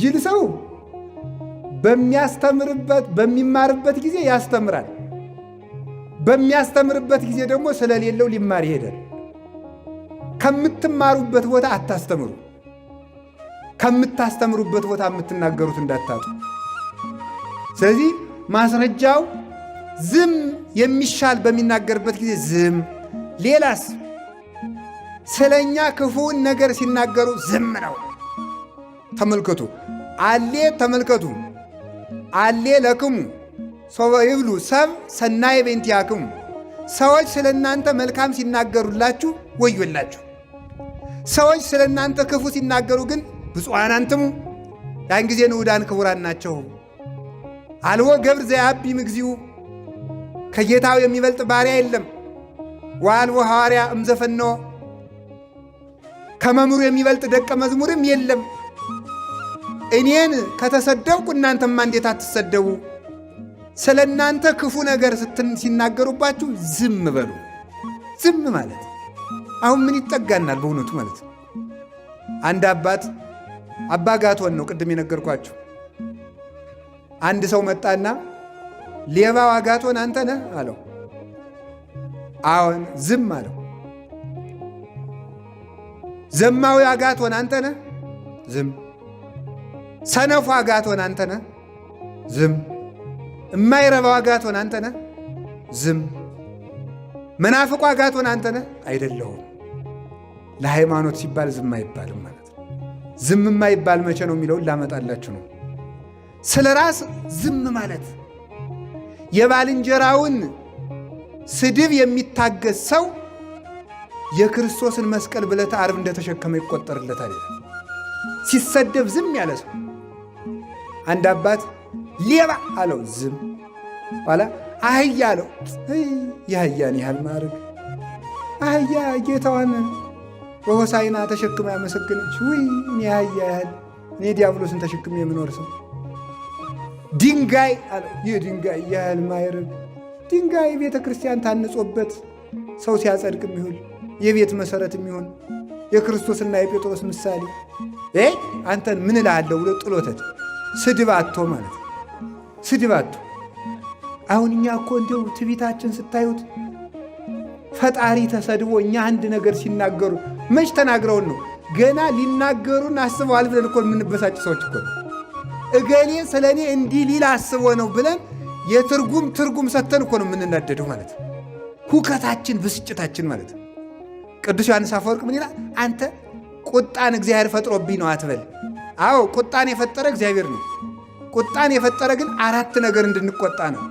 ጅል ሰው በሚማርበት ጊዜ ያስተምራል። በሚያስተምርበት ጊዜ ደግሞ ስለሌለው ሊማር ይሄዳል። ከምትማሩበት ቦታ አታስተምሩ። ከምታስተምሩበት ቦታ የምትናገሩት እንዳታጡ። ስለዚህ ማስረጃው ዝም የሚሻል በሚናገርበት ጊዜ ዝም። ሌላስ ስለኛ ክፉውን ነገር ሲናገሩ ዝም ነው። ተመልከቱ አሌ ለክሙ ሶበ ይብሉ ሰብ ሰናየ በእንቲአክሙ። ሰዎች ስለ እናንተ መልካም ሲናገሩላችሁ ወዮላችሁ። ሰዎች ስለ እናንተ ክፉ ሲናገሩ ግን ብፁዓን አንትሙ፣ ያን ጊዜ ንዑዳን ክቡራን ናቸው። አልቦ ገብር ዘያቢ ምግዚኡ፣ ከጌታው የሚበልጥ ባሪያ የለም። ወአልቦ ሐዋርያ እምዘፈነወ፣ ከመምህሩ የሚበልጥ ደቀ መዝሙርም የለም። እኔን ከተሰደብኩ እናንተማ እንዴት አትሰደቡ? ስለ እናንተ ክፉ ነገር ሲናገሩባችሁ ዝም በሉ። ዝም ማለት አሁን ምን ይጠጋናል? በእውነቱ ማለት ነው። አንድ አባ ጋቶን ነው ቅድም የነገርኳችሁ። አንድ ሰው መጣና ሌባው አጋቶን አንተ ነህ አለው። አዎን። ዝም አለው። ዘማዊ አጋቶን አንተ ነህ? ዝም። ሰነፉ አጋቶን አንተ ነህ? ዝም። የማይረባው አጋቶን አንተ ነህ? ዝም። መናፍቁ አጋቶን አንተ ነህ? አይደለሁም። ለሃይማኖት ሲባል ዝም አይባልም ማለት ነው። ዝም የማይባል መቼ ነው የሚለውን ላመጣላችሁ ነው። ስለ ራስ ዝም ማለት የባልንጀራውን ስድብ የሚታገስ ሰው የክርስቶስን መስቀል ብለተ ዓርብ እንደተሸከመ ይቆጠርለታል። ሲሰደብ ዝም ያለ ሰው። አንድ አባት ሌባ አለው፣ ዝም። ኋላ አህያ አለው፣ የአህያን ያህል ማድረግ አህያ ጌታዋን በሆሳይና ተሸክማ ያመሰገነች፣ ውይ እኔ አህያ ያህል እኔ ዲያብሎስን ተሸክሜ የምኖር ሰው። ድንጋይ አለው፣ ይህ ድንጋይ ያህል ማይረግ ድንጋይ ቤተ ክርስቲያን ታንጾበት ሰው ሲያጸድቅ የሚሆን የቤት መሰረት የሚሆን የክርስቶስና የጴጥሮስ ምሳሌ አንተን ምን እልሃለሁ ብሎ ጥሎተት ስድብ አጥቶ ማለት ነው። ስድብ አጥቶ አሁን እኛ እኮ እንዲሁ ትዕቢታችን ስታዩት ፈጣሪ ተሰድቦ እኛ አንድ ነገር ሲናገሩ መች ተናግረውን ነው? ገና ሊናገሩን አስበዋል ብለን እኮ የምንበሳጭ ሰዎች እኮ ነው። እገሌ ስለ እኔ እንዲህ ሊል አስቦ ነው ብለን ትርጉም ሰተን እኮ ነው የምንናደደው ማለት ነው። ሁከታችን፣ ብስጭታችን ማለት ነው። ቅዱስ ዮሐንስ አፈወርቅ ምን ይላል? አንተ ቁጣን እግዚአብሔር ፈጥሮብኝ ነው አትበል። አዎ ቁጣን የፈጠረ እግዚአብሔር ነው። ቁጣን የፈጠረ ግን አራት ነገር እንድንቆጣ ነው።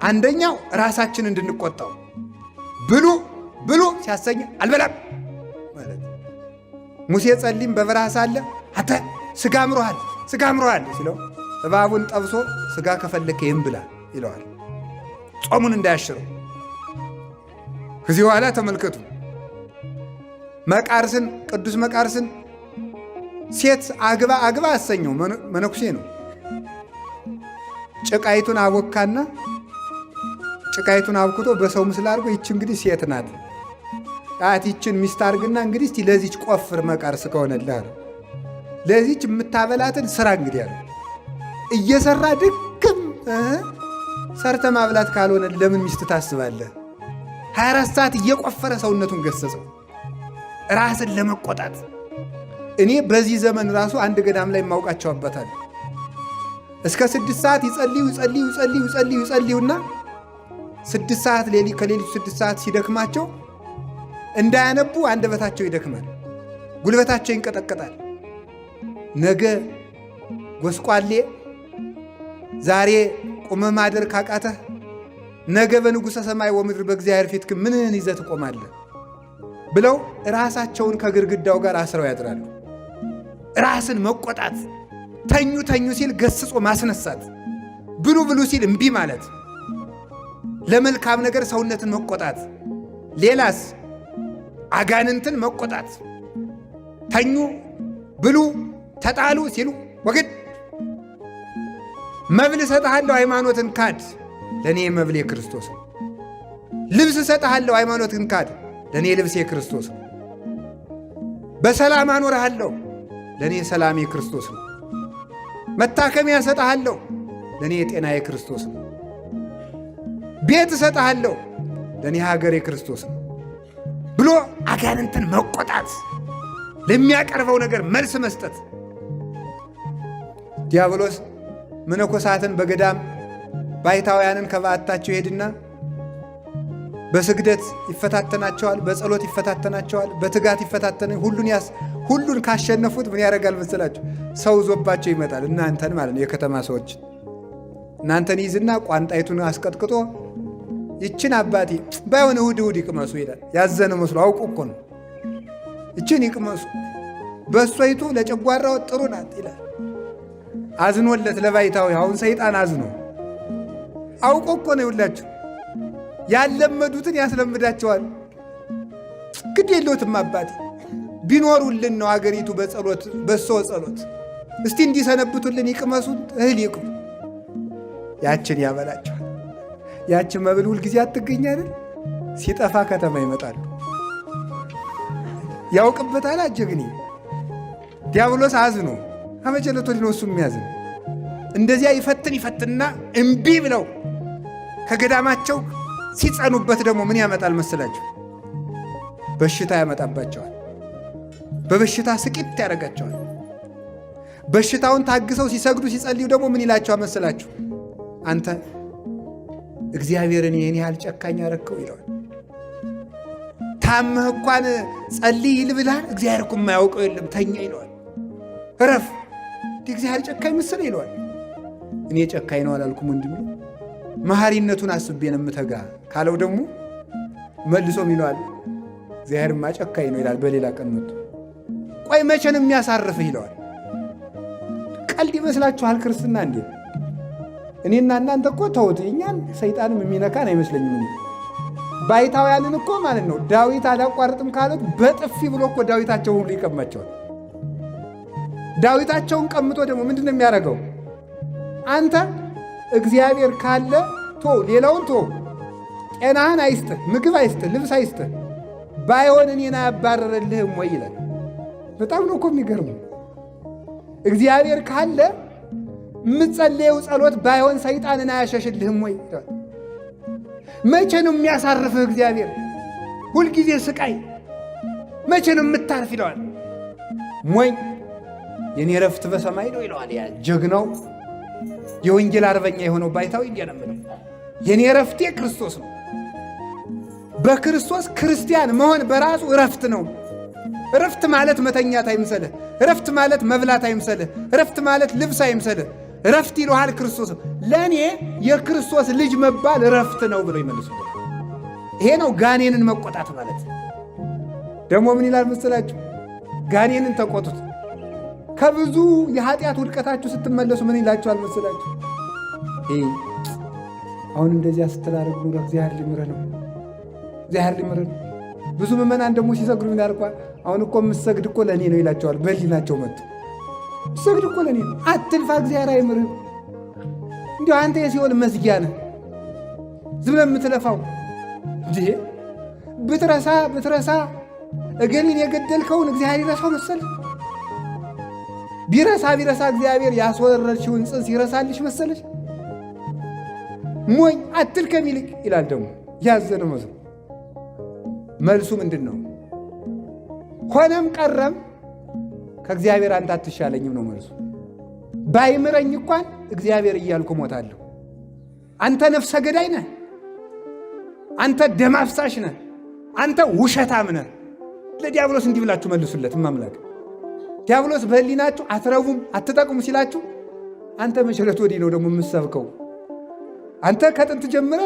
አንደኛው ራሳችን እንድንቆጣው፣ ብሉ ሲያሰኝ አልበላም ማለት። ሙሴ ጸሊም በበረሃ ሳለ አንተ ስጋ አምሮሃል ሲለው እባቡን ጠብሶ ስጋ ከፈለከ ይህም ብላ ይለዋል፣ ጾሙን እንዳያሽረው። ከዚህ በኋላ ተመልከቱ መቃርስን፣ ቅዱስ መቃርስን ሴት አግባ አሰኘው። መነኩሴ ነው። ጭቃይቱን አቦካና ጭቃይቱን አብኩቶ በሰው ምስል አድርጎ ይች እንግዲህ ሴት ናት፣ ይችን ሚስት አድርግና እንግዲህ እስቲ ለዚች ቆፍር መቃርስ ከሆነልህ አለ። ለዚች የምታበላትን ስራ እንግዲህ አለ። እየሰራ ድክም ሰርተ ማብላት ካልሆነ ለምን ሚስት ታስባለህ? 24 ሰዓት እየቆፈረ ሰውነቱን ገሰጸው ራስን ለመቆጣት። እኔ በዚህ ዘመን ራሱ አንድ ገዳም ላይ የማውቃቸው አባታል እስከ 6 ሰዓት ይጸልዩና 6 ሰዓት ከሌሊቱ 6 ሰዓት ሲደክማቸው እንዳያነቡ አንደበታቸው ይደክማል፣ ጉልበታቸው ይንቀጠቀጣል። ነገ ጎስቋሌ ዛሬ ቁመ ማደር ካቃተህ ነገ በንጉሠ ሰማይ ወምድር በእግዚአብሔር ፊት ምንህን ይዘህ ትቆማለህ ብለው ራሳቸውን ከግድግዳው ጋር አስረው ያድራሉ። ራስን መቆጣት፣ ተኙ ሲል ገስጾ ማስነሳት፣ ብሉ ሲል እምቢ ማለት፣ ለመልካም ነገር ሰውነትን መቆጣት። ሌላስ አጋንንትን መቆጣት፣ ተኙ፣ ብሉ፣ ተጣሉ ሲሉ ወግድ። መብል እሰጥሃለሁ ሃይማኖትን ካድ፣ ለእኔ መብል የክርስቶስ ነው። ልብስ እሰጥሃለሁ ሃይማኖትን ካድ፣ ለእኔ ልብስ የክርስቶስ ነው። በሰላም አኖርሃለሁ፣ ለእኔ ሰላም የክርስቶስ ነው። መታከሚያ እሰጥሃለሁ፣ ለእኔ የጤና የክርስቶስ ነው። ቤት እሰጥሃለሁ፣ ለእኔ ሀገር የክርስቶስ ነው ብሎ አጋንንትን መቆጣት፣ ለሚያቀርበው ነገር መልስ መስጠት። ዲያብሎስ መነኮሳትን በገዳም ባይታውያንን ከበዓታቸው ይሄድና በስግደት ይፈታተናቸዋል፣ በጸሎት ይፈታተናቸዋል፣ በትጋት ሁሉን ካሸነፉት ምን ያደርጋል መሰላቸው? ሰው ዞባቸው ይመጣል። እናንተን ማለት ነው፣ የከተማ ሰዎች እናንተን ይዝና ቋንጣይቱን አስቀጥቅጦ ይችን አባቴ ባይሆን እሑድ ይቅመሱ ይላል። ያዘነ መስሎ አውቁ እኮ ነው። ይችን ይቅመሱ፣ በእሷይቱ ለጨጓራው ጥሩ ናት ይላል። አዝኖለት ለባይታዊ። አሁን ሰይጣን አዝኖ አውቆ እኮ ነው። ይውላችሁ ያለመዱትን ያስለምዳቸዋል። ግድ የለዎትም አባቴ፣ ቢኖሩልን ነው አገሪቱ በጸሎት በሶ ጸሎት። እስቲ እንዲሰነብቱልን ይቅመሱን፣ እህል ይቅሙ። ያችን ያበላቸዋል። ያችን መብል ሁልጊዜ አትገኛልን። ሲጠፋ ከተማ ይመጣሉ። ያውቅበታል። አጀግኒ ዲያብሎስ አዝኖ አመጨለቶ ሊኖ እሱ የሚያዝን እንደዚያ ይፈትንና እምቢ ብለው ከገዳማቸው ሲጸኑበት ደግሞ ምን ያመጣል መሰላቸው? በሽታ ያመጣባቸዋል። በበሽታ ስቂት ያደርጋቸዋል። በሽታውን ታግሰው ሲሰግዱ ሲጸልዩ ደግሞ ምን ይላቸዋል መሰላችሁ? አንተ እግዚአብሔርን ይህን ያህል ጨካኝ አረከው ይለዋል። ታመህ እንኳን ጸልይ ይልብልሃል። እግዚአብሔር እኮ የማያውቀው የለም ተኛ ይለዋል። እረፍ እግዚአብሔር ጨካኝ ምስል ይለዋል። እኔ ጨካኝ ነው አላልኩም ወንድሜ፣ መሐሪነቱን አስቤ ነው የምተጋ ካለው ደግሞ መልሶም ይለዋል እግዚአብሔርማ ጨካኝ ነው ይላል። በሌላ ቀን መጥቶ ቆይ መቼ ነው የሚያሳርፍህ ይለዋል። ቀልድ ይመስላችኋል ክርስትና እንዴ? እኔና እናንተ እኮ ተውት፣ እኛን ሰይጣንም የሚነካን አይመስለኝም። ባይታውያንን እኮ ማለት ነው ዳዊት አላቋርጥም ካሉት በጥፊ ብሎ እኮ ዳዊታቸውን ሁሉ ይቀማቸዋል። ዳዊታቸውን ቀምቶ ደግሞ ምንድን ነው የሚያደርገው? አንተ እግዚአብሔር ካለ ሌላውን ጤናህን አይስጥህ፣ ምግብ አይስጥህ፣ ልብስ አይስጥህ፣ ባይሆን እኔን አያባረረልህም ወይ ይላል። በጣም ነው እኮ የሚገርመው። እግዚአብሔር ካለ የምትጸልየው ጸሎት ባይሆን ሰይጣንን አያሸሽልህም ወይ ይላል። መቼ ነው የሚያሳርፍህ እግዚአብሔር? ሁልጊዜ ስቃይ መቼ ነው የምታርፍ ይለዋል። ሞኝ የኔ ረፍት በሰማይ ነው ይለዋል። ያ ጀግናው የወንጌል አርበኛ የሆነው ባይታዊ እንዲያነምነው የኔ ረፍቴ ክርስቶስ ነው። በክርስቶስ ክርስቲያን መሆን በራሱ እረፍት ነው። እረፍት ማለት መተኛት አይምሰልህ። እረፍት ማለት መብላት አይምሰልህ። እረፍት ማለት ልብስ አይምሰልህ። እረፍት ይለዋል ክርስቶስ። ለእኔ የክርስቶስ ልጅ መባል እረፍት ነው ብለው ይመልሱበት። ይሄ ነው ጋኔንን መቆጣት ማለት። ደግሞ ምን ይላል መሰላችሁ? ጋኔንን ተቆጡት። ከብዙ የኃጢአት ውድቀታችሁ ስትመለሱ ምን ይላችኋል መሰላችሁ? አሁን እንደዚያ ስትላረግ ኑሮ እግዚአብሔር ሊምረህ ነው፣ እግዚአብሔር ሊምረህ ነው። ብዙ ምዕመናን ደግሞ ሲሰግዱ ይናርኳል። አሁን እኮ የምትሰግድ እኮ ለእኔ ነው ይላቸዋል። በሊናቸው መጡ ሰግድ እኮ ለእኔ ነው፣ አትልፋ፣ እግዚአብሔር አይምርህም። እንዲሁ አንተ የሲኦል መዝጊያ ነህ፣ ዝም ብለህ የምትለፋው እንዴ? ብትረሳ እገሌን የገደልከውን እግዚአብሔር ይረሳው መሰለህ? ቢረሳ እግዚአብሔር ያስወረድሽውን ጽንስ ይረሳልሽ መሰለሽ? ሞኝ አትልከም ይልቅ ይላል። ደግሞ ያዘነ መስሎ መልሱ ምንድን ነው? ሆነም ቀረም ከእግዚአብሔር አንተ አትሻለኝም ነው መልሱ። ባይምረኝ እንኳን እግዚአብሔር እያልኩ ሞታለሁ። አንተ ነፍሰ ገዳይ ነህ፣ አንተ ደም አፍሳሽ ነህ፣ አንተ ውሸታም ነህ። ለዲያብሎስ እንዲህ ብላችሁ መልሱለት። ማምላክ ዲያብሎስ በህሊናችሁ አትረቡም አትጠቅሙ ሲላችሁ አንተ መሸለት ወዲህ ነው ደግሞ የምትሰብከው። አንተ ከጥንት ጀምረ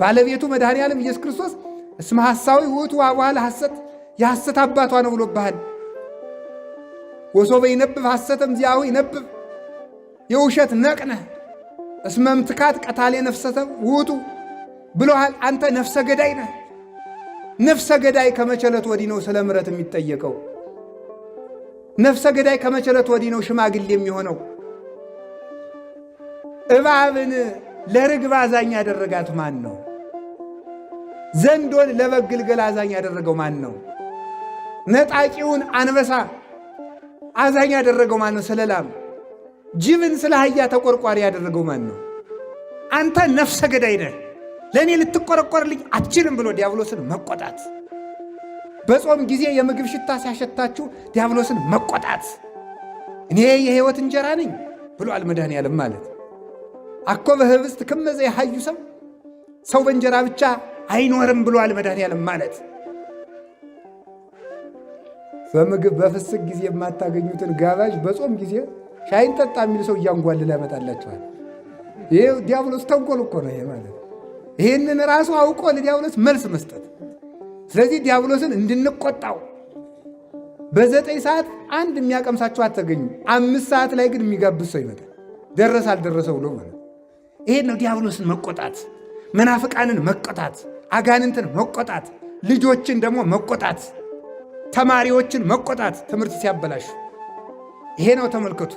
ባለቤቱ መድኃኔ ዓለም ኢየሱስ ክርስቶስ እስመ ሐሳዊ ውእቱ አቡኃ ሐሰት የሐሰት አባቷ ነው ብሎብሃል። ወሶበ ይነብብ ሐሰተም ዚአሁ ይነብብ የውሸት ነቅነህ እስመ እምትካት ቀታሌ ነፍሰተ ውእቱ ብሎሃል። አንተ ነፍሰ ገዳይ ነህ። ነፍሰ ገዳይ ከመቸለት ወዲህ ነው ስለ ምሕረት የሚጠየቀው። ነፍሰ ገዳይ ከመቸለት ወዲህ ነው ሽማግሌ የሚሆነው። እባብን ለርግብ አዛኝ ያደረጋት ማን ነው? ዘንዶን ለበግ ግልገል አዛኝ ያደረገው ማን ነው? ነጣቂውን አንበሳ አዛኝ ያደረገው ማን ነው? ስለ ላም ጅብን ስለ አህያ ተቆርቋሪ ያደረገው ማን ነው? አንተ ነፍሰ ገዳይ ነህ፣ ለእኔ ልትቆረቆርልኝ አትችልም ብሎ ዲያብሎስን መቆጣት። በጾም ጊዜ የምግብ ሽታ ሲያሸታችሁ ዲያብሎስን መቆጣት። እኔ የሕይወት እንጀራ ነኝ ብሏል መድኃኔዓለም ማለት። አኮ በህብስት ክመ ዘይሐዩ ሰው፣ ሰው በእንጀራ ብቻ አይኖርም ብሏል መድኃኔዓለም ማለት። በምግብ በፍስክ ጊዜ የማታገኙትን ጋባዥ በጾም ጊዜ ሻይን ጠጣ የሚል ሰው እያንጓልል ያመጣላችኋል። ይሄ ዲያብሎስ ተንኮል እኮ ነው ይሄ ማለት። ይህንን ራሱ አውቆ ለዲያብሎስ መልስ መስጠት። ስለዚህ ዲያብሎስን እንድንቆጣው በ9 ሰዓት አንድ የሚያቀምሳችሁ አትገኙ። 5 ሰዓት ላይ ግን የሚጋብዝ ሰው ይመጣል። ደረሰ አልደረሰው ብሎ ማለት። ይሄን ነው ዲያብሎስን መቆጣት፣ መናፍቃንን መቆጣት፣ አጋንንትን መቆጣት፣ ልጆችን ደግሞ መቆጣት፣ ተማሪዎችን መቆጣት፣ ትምህርት ሲያበላሹ። ይሄ ነው ተመልከቱ።